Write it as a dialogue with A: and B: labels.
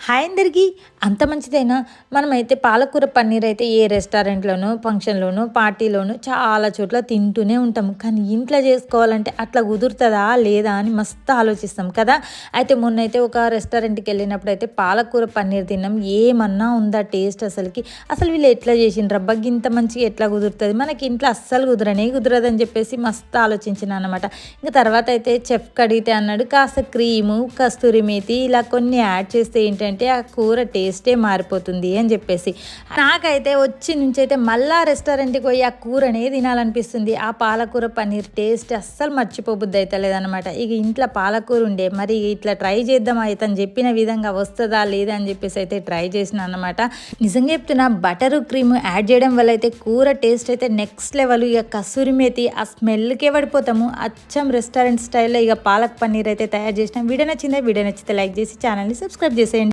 A: Hi అందరికీ అంత మంచిదైనా మనమైతే పాలకూర పన్నీర్ అయితే ఏ రెస్టారెంట్లోనూ ఫంక్షన్లోనూ పార్టీలోనూ చాలా చోట్ల తింటూనే ఉంటాం. కానీ ఇంట్లో చేసుకోవాలంటే అట్లా కుదురుతుందా లేదా అని మస్తు ఆలోచిస్తాం కదా. అయితే మొన్నైతే ఒక రెస్టారెంట్కి వెళ్ళినప్పుడు అయితే పాలకూర పన్నీర్ తిన్నాం. ఏమన్నా ఉందా టేస్ట్ అసలు వీళ్ళు ఎట్లా చేసిండ్రు రబ్బా ఇంత మంచిగా ఎట్లా కుదురుతుంది, మనకి ఇంట్లో అస్సలు కుదరదని చెప్పేసి మస్తు ఆలోచించిన అనమాట. ఇంకా తర్వాత అయితే చెఫ్కి అడిగితే అన్నాడు కాస్త క్రీము కస్తూరి మేతి ఇలా కొన్ని యాడ్ చేస్తే ఏంటంటే ఆ కూర టేస్టే మారిపోతుంది అని చెప్పేసి. నాకైతే వచ్చి నుంచి అయితే మళ్ళా రెస్టారెంట్కి పోయి ఆ కూరనే తినాలనిపిస్తుంది. ఆ పాలకూర పన్నీర్ టేస్ట్ అస్సలు మర్చిపోబుద్ది అయితే లేదనమాట. ఇక ఇంట్లో పాలకూర ఉండే మరి ఇట్లా ట్రై చేద్దాం అయితే చెప్పిన విధంగా వస్తుందా లేదా అని చెప్పేసి అయితే ట్రై చేసిన అనమాట. నిజంగా చెప్తున్నా బటరు క్రీమ్ యాడ్ చేయడం వల్ల అయితే కూర టేస్ట్ అయితే నెక్స్ట్ లెవెల్. ఇక కసూరి మేతి ఆ స్మెల్కే పడిపోతాము. అచ్చం రెస్టారెంట్ స్టైల్లో ఇక పాలక్ పన్నీర్ అయితే తయారు చేసినాం. వీడియో నచ్చితే లైక్ చేసి ఛానల్ని సబ్స్క్రైబ్ చేసేయండి.